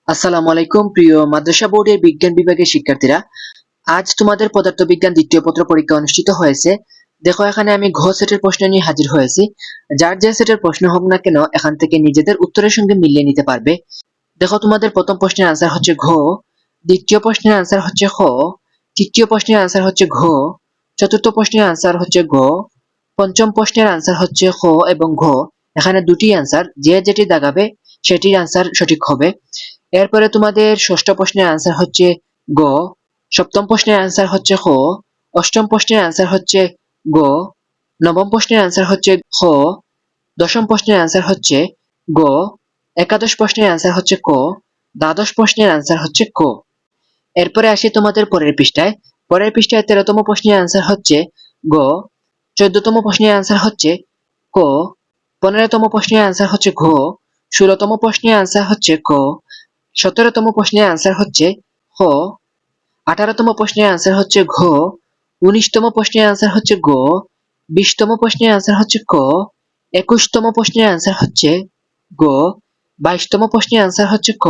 আসসালামু আলাইকুম প্রিয় মাদ্রাসা বোর্ডের বিজ্ঞান বিভাগের শিক্ষার্থীরা। আজ তোমাদের পদার্থবিজ্ঞান দ্বিতীয় পত্র পরীক্ষা অনুষ্ঠিত হয়েছে। দেখো এখানে আমি ঘ সেটের প্রশ্ন নিয়ে হাজির হয়েছি। যার যে সেটের প্রশ্ন হোক না কেন এখান থেকে নিজেদের উত্তরের সঙ্গে মিলিয়ে নিতে পারবে। দেখো তোমাদের প্রথম প্রশ্নের আনসার হচ্ছে ঘ, দ্বিতীয় প্রশ্নের আনসার হচ্ছে খ, তৃতীয় প্রশ্নের আনসার হচ্ছে ঘ, চতুর্থ প্রশ্নের আনসার হচ্ছে গ, পঞ্চম প্রশ্নের আনসার হচ্ছে খ এবং ঘ। এখানে দুটি আনসার, যে যেটি দাগাবে সেটির আনসার সঠিক হবে। এরপরে তোমাদের ষষ্ঠ প্রশ্নের আনসার হচ্ছে গ, সপ্তম প্রশ্নের আনসার হচ্ছে খ, অষ্টম প্রশ্নের আনসার হচ্ছে গ, নবম প্রশ্নের আনসার হচ্ছে খ, দশম প্রশ্নের আনসার হচ্ছে গ, একাদশ প্রশ্নের আনসার হচ্ছে ক, দ্বাদশ প্রশ্নের আনসার হচ্ছে ক। এরপরে আসি তোমাদের পরের পৃষ্ঠায়। পরের পৃষ্ঠায় 13তম প্রশ্নের আনসার হচ্ছে গ, 14তম প্রশ্নের আনসার হচ্ছে ক, 15তম প্রশ্নের আনসার হচ্ছে ঘ, 16তম প্রশ্নের আনসার হচ্ছে ক, 17তম প্রশ্নের আনসার হচ্ছে খ, 18তম প্রশ্নের আনসার হচ্ছে ঘ, 19তম প্রশ্নের আনসার হচ্ছে গ, 20তম প্রশ্নের আনসার হচ্ছে ক, 21তম প্রশ্নের আনসার হচ্ছে গ, 22তম প্রশ্নের আনসার হচ্ছে ক,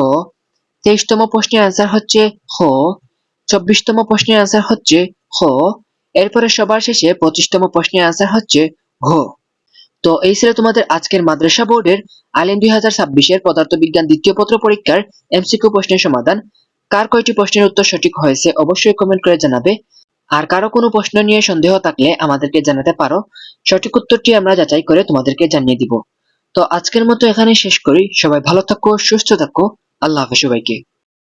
23তম প্রশ্নের আনসার হচ্ছে খ, 24তম প্রশ্নের আনসার হচ্ছে খ। এরপরে সবার শেষে 25তম প্রশ্নের আনসার হচ্ছে ঘ। তো এই ছিল তোমাদের আজকের মাদ্রাসা বোর্ডের আলিম 2026-এর পদার্থবিজ্ঞান দ্বিতীয় পত্র পরীক্ষার এমসিকিউ প্রশ্নের সমাধান। কার কয়টি প্রশ্নের উত্তর সঠিক হয়েছে অবশ্যই কমেন্ট করে জানাবে। আর কারো কোনো প্রশ্ন নিয়ে সন্দেহ থাকলে আমাদেরকে জানাতে পারো, সঠিক উত্তরটি আমরা যাচাই করে তোমাদেরকে জানিয়ে দিব। তো আজকের মতো এখানে শেষ করি। সবাই ভালো থাকো, সুস্থ থাকো। আল্লাহ হাফেজ সবাইকে।